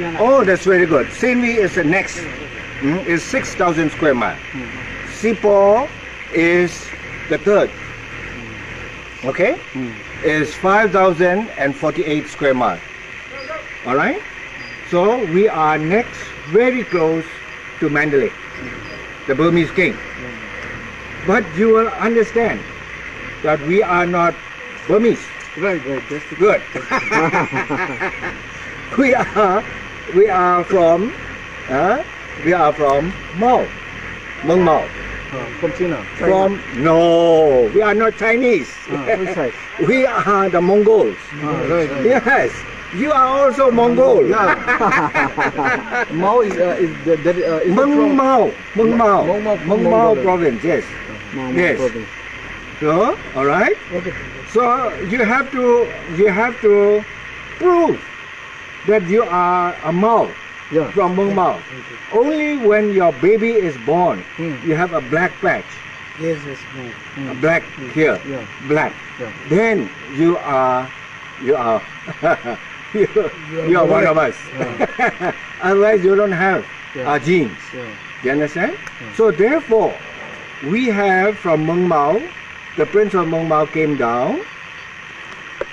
Oh, that's very good. Sinvi is the next. Is 6,000 square mile. Sipo is the third. Okay? Is 5,048 square mile. All right? So we are next, very close to Mandalay, the Burmese king. But you will understand that we are not Burmese. Right. That's Good. we are from Mao, Meng Mao. from China. No, we are not Chinese. Which side? We are the Mongols. Right. Yes, you are also Mongol. Yeah. Mao is Meng Mao Mongol province. Yes. Yes. province. So, all right. Okay. So you have to prove that you are a Mao Yeah. from Meng Mao. Only when your baby is born, you have a black patch, Yes. a black here, Yeah. black. Yeah. Then you are you are one of us. Otherwise, you don't have our genes. Yeah. You understand? So therefore, we have from Meng Mao, the Prince of Meng Mao came down,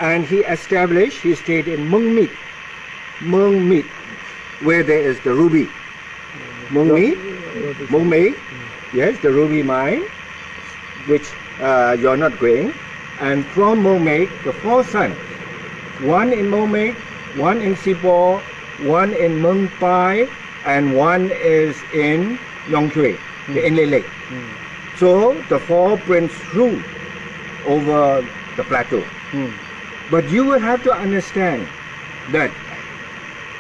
and he stayed in Meng Meet, where there is the ruby. Meng Meet, yes, the ruby mine, which you're not going. And from Meng Meet, the four sons, one in Meng Meet, one in Sipo, one in Meng Pai, and one is in Yong Chui, the Inle Lake. So the four princes rule over the plateau. But you will have to understand that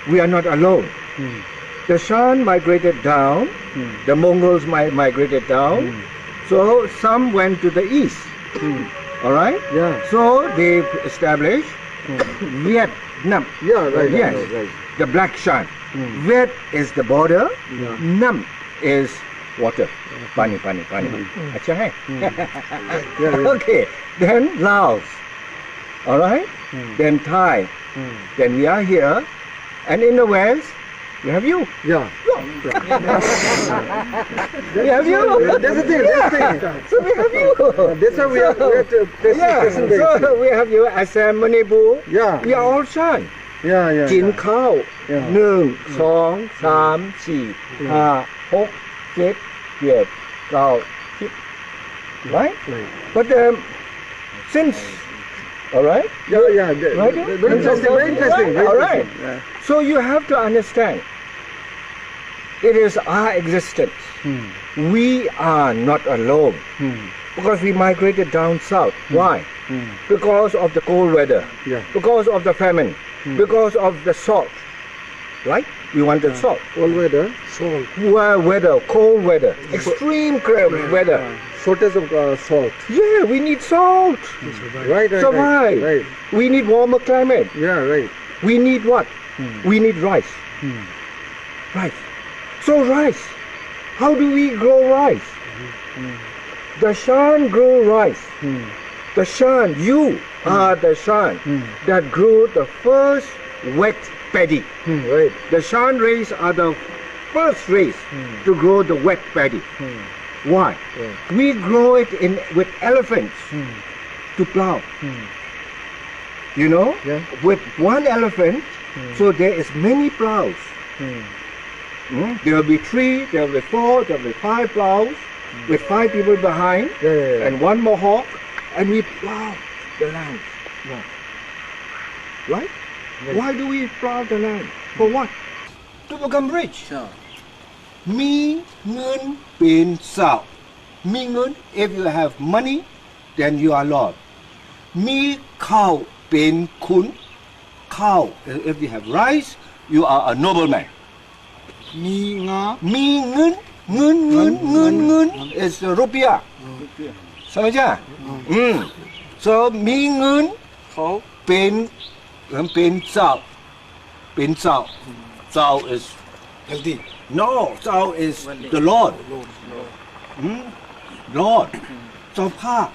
we are not alone. The Shan migrated down, the Mongols migrated down, so some went to the east. All right? Yeah. So they established Vietnam. Yeah. Right. Yes. Right. The Black Shan. Viet is the border, Yeah. Nam is water. Pani. Acha hai? Yeah. Okay. Then Laos. All right? Then Thai. Then we are here. And in the west, we have you. Yeah. We have you. That's the thing. So we have you. That's why we have to Yeah. So we have you. Assam, Manipur. Yeah. We are all Shan. Yeah. กินข้าว Yeah. 1 2 3 4 5 6 7 8 9 10 right? Right. But since all right, Yeah. Right? Very interesting. Very interesting. Very All right. interesting. Yeah. So you have to understand, it is our existence. We are not alone because we migrated down south. Why? Because of the cold weather, Yeah. because of the famine, because of the salt. Right? We wanted salt. All weather. Salt. Weather, cold weather, extreme weather. Shortage of salt. Yeah, we need salt. Right. Survive. Right. We need warmer climate. Yeah. Right. We need what? We need rice. Rice. So rice. How do we grow rice? The Shan grow rice. The Shan, you are the Shan that grew the first wet paddy. Right. The Shan race are the first race to grow the wet paddy. Why? We grow it with elephants to plow. You know, Yeah. with one elephant, so there is many plows. There will be 3, there will be 4, there will be 5 plows with 5 people behind Yeah. and one mohawk, and we plow the land. Right? Why do we plow the land? For what? To become rich. Mi ngun bin sao. Mi ngun, if you have money, then you are Lord. Mi cow bin kun. Cow, if you have rice, you are a nobleman. Mi ngun is rupiah. Samajha? So mi ngun bin sao. Bin sao. Sao is Healthy. no, Sao is the Lord. Lord. Sopha.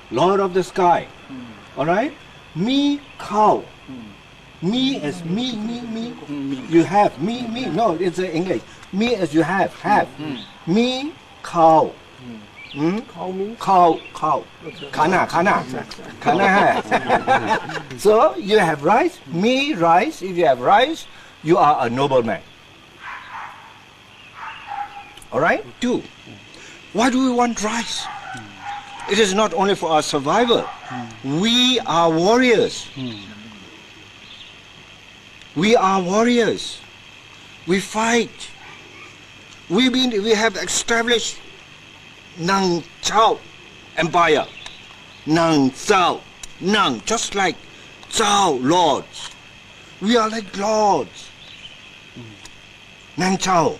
Lord of the sky. Alright? Mi cow. Me is me. You have me. No, it's English. Me is you have. Me, cow. Cow means? Cow. Khana. Hai. So you have rice. Me, rice. If you have rice, you are a nobleman. All right? 2. Why do we want rice? It is not only for our survival. We are warriors. We are warriors. We fight. We have established Nang Chao Empire. Nang Chao. Nang, just like Chao, lords. We are like lords. Nang Chao.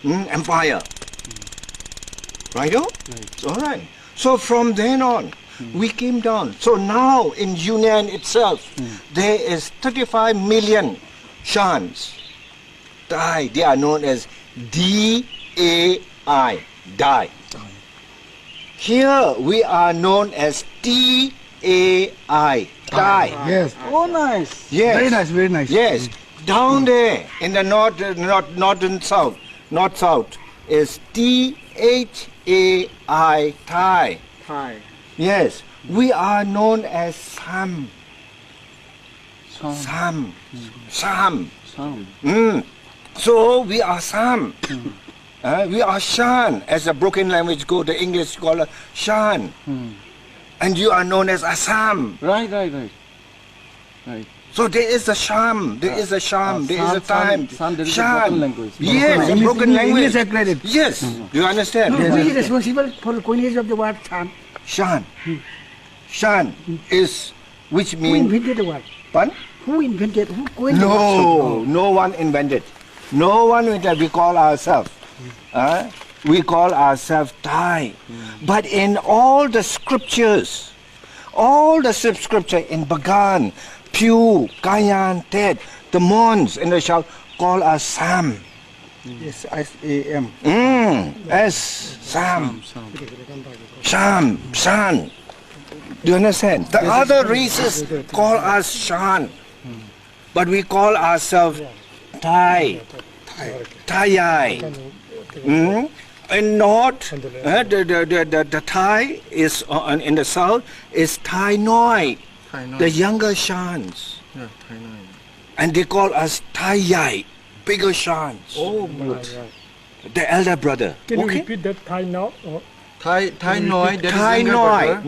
Empire. Righto? All right. So from then on, we came down. So now in Yunnan itself, there is 35 million Shans. Dai. They are known as D-A-I. Dai. Here we are known as T-A-I. Dai. Yes. Oh, nice. Yes. Very nice. Yes. Down there in the northern south, north-south is T-H-A-I. Thai. Thai. Yes. We are known as Sam. Sam. So we are Sam. We are Shan. As the broken language go, the English call it Shan. And you are known as Assam. Right. So there is a sham, there is a time. There is a Shan. broken language. Yes, a broken language. Yes, do you understand? Who is responsible for the coinage of the word Shan? Shan. Shan is, which Who means, invented the word? pardon? Who invented? Who coined the word? No one invented. No one invented. We call ourselves. Thai. But in all the scriptures in Bagan, Pew, Kayan, Ted, the Mons in the South call us Sam. Yes, S-A-M. Sam. Sham, Shan. Do you understand? The other races call us Shan. But we call ourselves Thai. Thai. In north, the Thai is in the south is Thai Noi, the younger Shans, and they call us Thai Yai, bigger Shans. Oh, my. The elder brother. Can you repeat that Thai now? Thai Noi. That Thai is Noi,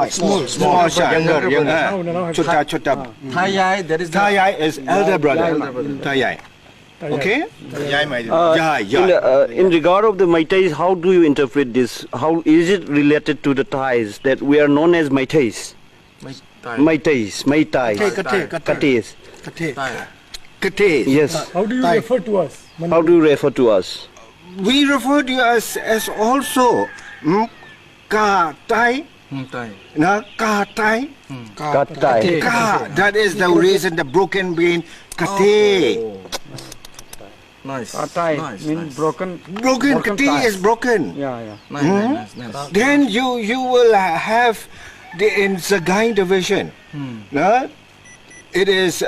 small Shan, younger. Chota. Thai Yai. That is Thai Yai is elder brother. Thai Yai. Okay? In regard of the Meiteis, how do you interpret this? How is it related to the Thais that we are known as Meiteis? Meiteis. Kates. Yes. How do you refer to us? How do you refer to us? We refer to you as also Ka Tai. Ka Tai. Katai. Ka. That is the reason the broken being Kate. Nice. Thai means broken. Broken. Kate is broken. Yeah. Nice. Then you will have in Sagai division. It is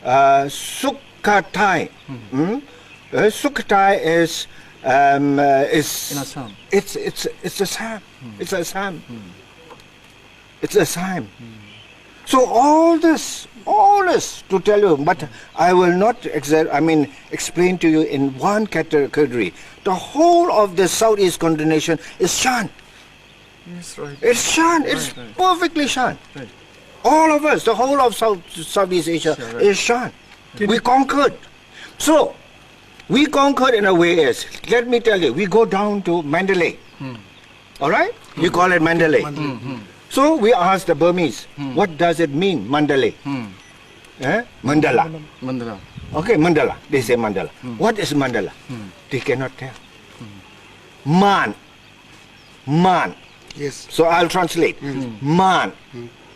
Sukhatai. Sukhatai is in Assam. it's a Sam. It's a Sam. It's a Sam. So all this to tell you, but I will not explain to you in one category. The whole of the Southeast continental is Shan. Yes, right. It's Shan. It's perfectly Shan. Right. All of us, the whole of Southeast Asia is Shan. We conquered. So, we conquered in a way is, let me tell you, we go down to Mandalay. All right? We call it Mandalay. So, we asked the Burmese, what does it mean, Mandalay? Mandala. Okay, Mandala. They say Mandala. What is Mandala? They cannot tell. Man. Yes. So I'll translate. Man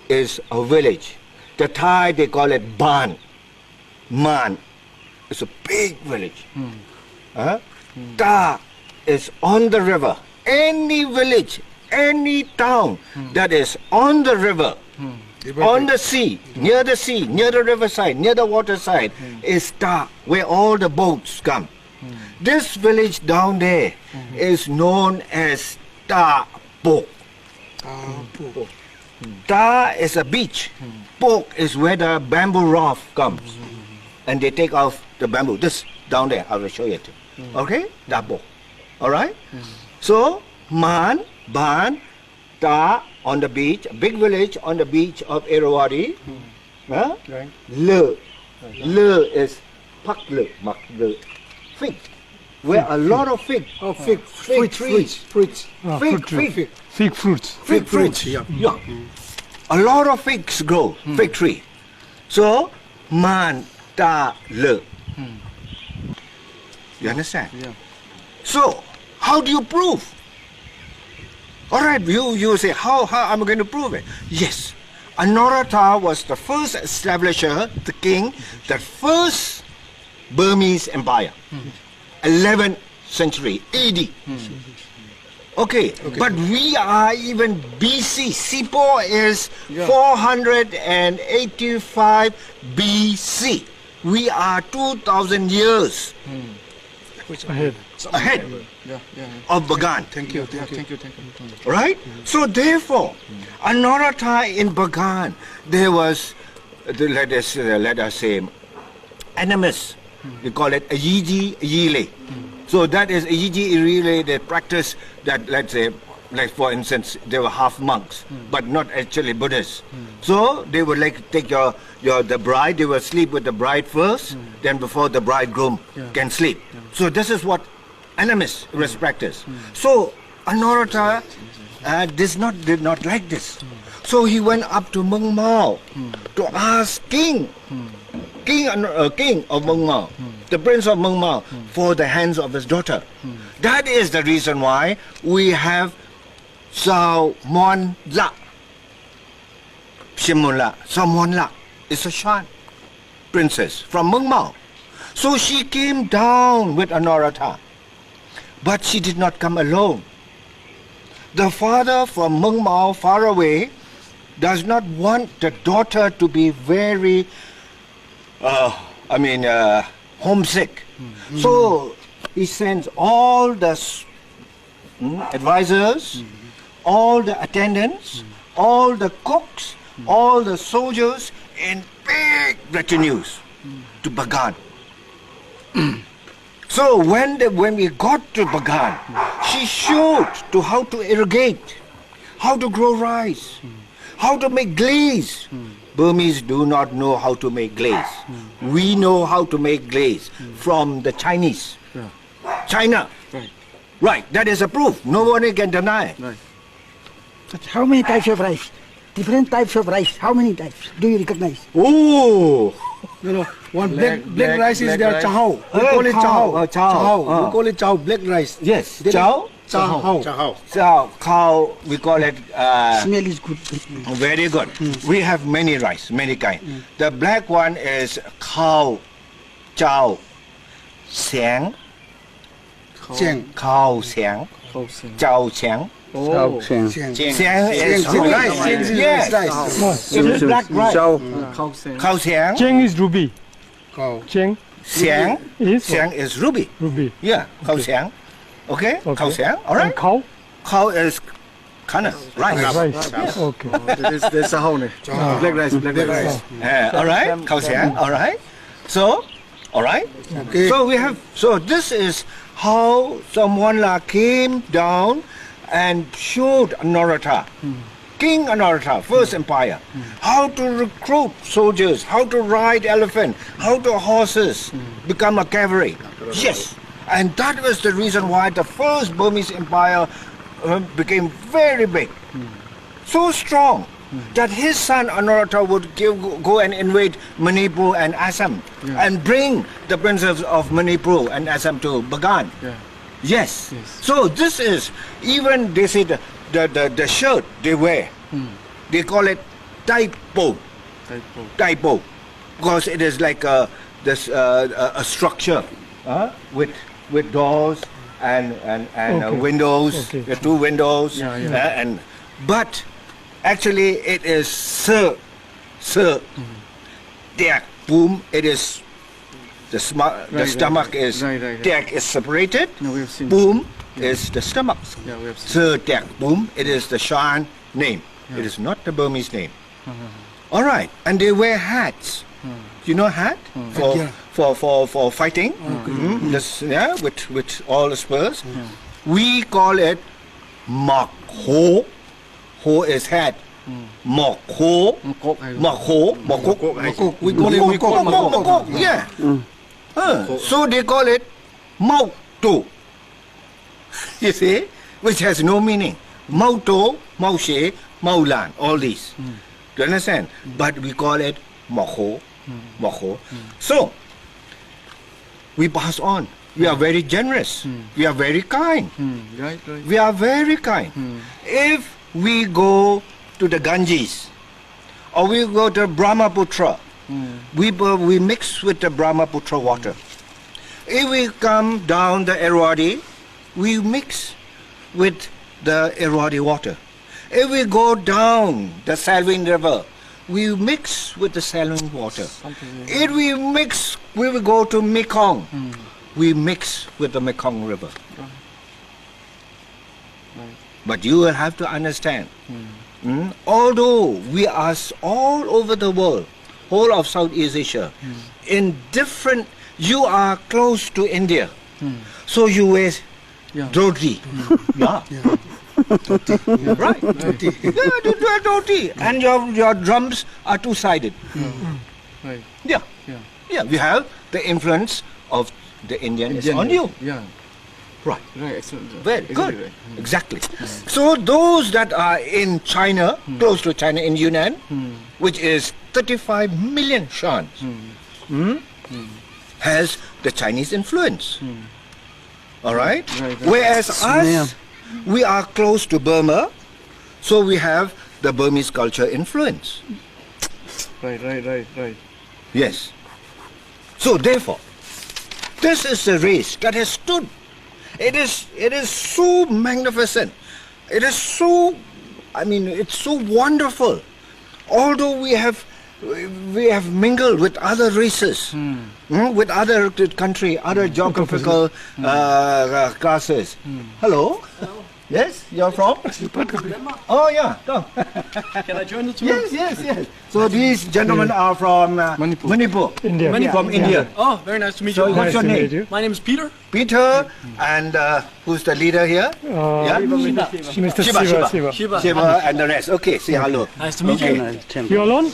is a village. The Thai, they call it Ban. Man. It's a big village. Ta is on the river. Any village, any town that is on the river On the sea, near the riverside, near the waterside, is Ta, where all the boats come. This village down there is known as Ta Po. Ta is a beach. Pok is where the bamboo raft comes. And they take off the bamboo. This down there, I will show you. Okay? Ta Po. Alright? So, Man, Ban, Ta on the beach, a big village on the beach of Irrawaddy. Huh? Right. Le. Le is Pak Le, Mak Le. Fig. Where a lot of fig. Oh, fig trees. fruits. Fig fruits. Fig fruits. Yeah. Yeah. A lot of figs grow, fig tree. So, Man, Ta, Le. You understand? Yeah. So, how do you prove? All right, you say, how am I going to prove it? Yes, Narrator was the first establisher, the king, the first Burmese empire, 11th century AD. Okay, but we are even BC. Sipo is 485 BC. We are 2,000 years ahead of Bagan. Thank you. Right? So therefore, Narrator in Bagan, there was, let us say, animus. We call it Ayiji Yile. So that is Ayiji Yile, they practice that, let's say, like for instance, they were half monks, but not actually Buddhists. So they would like take the bride, they would sleep with the bride first, then before the bridegroom can sleep. So this is what animus was practiced. So Narrator did not like this. So he went up to Meng Mao to ask king of Meng Mao, the prince of Meng Mao, for the hands of his daughter. That is the reason why we have Sao Mon La. Sao Mon La is a Shan princess from Meng Mao. So she came down with Narrator, but she did not come alone. The father from Meng Mao, far away, does not want the daughter to be very, homesick. So he sends all the advisors, all the attendants, all the cooks, all the soldiers in big retinues to Bagan. So when we got to Bagan, she showed to how to irrigate, how to grow rice, how to make glaze. Burmese do not know how to make glaze. We know how to make glaze from the Chinese. China. Right, that is a proof. Nobody can deny. But how many types of rice? Different types of rice. How many types do you recognize? Oh! One black rice is there, rice. chahao. We call it chahao. Chahao. We call it chahao, black rice. Yes, Then chow. Chahao. So cow, we call it. Smell is good. Very good. We have many rice, many kind. The black one is cow, chow, xiang, cow xiang, chow xiang. Oh. Xiang. Xiang is rice. Yes, it is black rice. Cow xiang. Chiang is ruby. Cow. Chiang Xiang. is Xiang is ruby. ruby. Yeah, cow xiang. Okay, cow xiang. All And right. cow? Cow is kana, rice. Rice. Okay. There's a hole. Black rice. All right, cow xiang. All right. So, all right. Okay. So we have. So this is how someone came down and showed Narrator, King Narrator, first empire, how to recruit soldiers, how to ride elephant, how to horses, become a cavalry. Yes, and that was the reason why the first Burmese empire became very big, so strong that his son Narrator would go and invade Manipur and Assam and bring the princes of Manipur and Assam to Bagan. Yes. So this is, even they say the shirt they wear, they call it taipo, because it is like a structure with doors and windows, Okay. two windows, but actually it is So, Tek, boom, it is the stomach is Right. Tek is separated. No, we have seen. Boom is the stomach. Yeah, we have seen. So Tek, boom, it is the Shan name. It is not the Burmese name. All right, and they wear hats. You know hat for fighting. This, yeah, with all the spurs. We call it mak ho. Ho is hat. Mak ho. Mak ho. We call it Mok. Yeah. So they call it mau to. You see, which has no meaning. Mau to, mau she, mau lan. All these. Do you understand? But we call it mok ho. So we pass on. We are very generous. We are very kind. Right. We are very kind. If we go to the Ganges or we go to Brahmaputra, we mix with the Brahmaputra water. If we come down the Irrawaddy, we mix with the Irrawaddy water. If we go down the Salween River, we mix with the Salween water. If we will go to Mekong, we mix with the Mekong River. But you will have to understand, although we are all over the world, whole of Southeast Asia, in different, you are close to India, so you wear dhoti. Right. Yeah, they wear dhoti. And your drums are two-sided. Right. Yeah, we have the influence of the Indian is on you. Yeah. Right. Excellent. Very Exactly good. right. Exactly. So those that are in China, close to China, in Yunnan, which is 35 million shans, has the Chinese influence. All right? Right. Whereas us, we are close to Burma, so we have the Burmese culture influence. Right. Yes. So therefore, this is a race that has stood. It is so magnificent. It is so, it's so wonderful. Although we have mingled with other races, with other country, other geographical classes. Hello. Yes, you're from? Oh yeah. Come. Can I join the tour? Yes. So these gentlemen are from Manipur. India. From India. Oh, very nice to meet So you. what's your Nice to name? meet you. My name is Peter. Peter, and who's the leader here? Mr. Shiva. Shiva. And the rest. Okay, say hello. Nice to meet you. You You alone?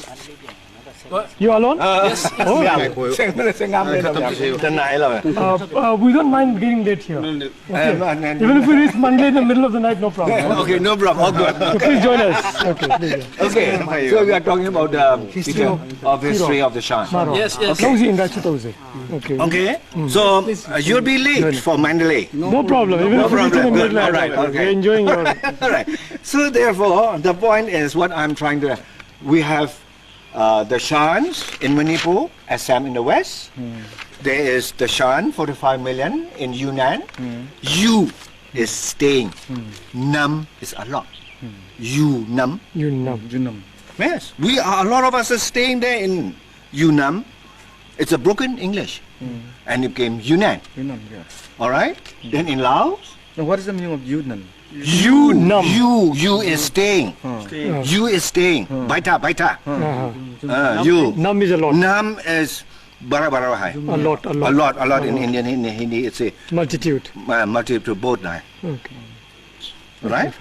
What? You alone? Yes. Oh, we don't mind getting late here. Even if we reach Monday in the middle of the night, no problem. Okay, no problem. All good. So please join us. Okay. Okay, so we are talking about the history of the Shan. Yes. Okay. Okay, so you'll be late for Mandalay. No problem. Even if we reach in the middle, All right, okay. we're enjoying your. All right. So therefore, the point is what I'm trying to. We have the Shans in Manipur, Assam in the west. There is the Shan, 45 million in Yunnan. You is staying. Nam is a lot. Yunnan. Yunnan. Yes, a lot of us are staying there in Yunnan. It's a broken English, and it became Yunnan. All right. Then in Laos. Now, what is the meaning of Yunnan? You is staying. You is staying. Baita. You. Nam is a lot. Nam is bara hai. A lot. A lot in Indian Hindi it's a Multitude. multitude both. Okay. Right?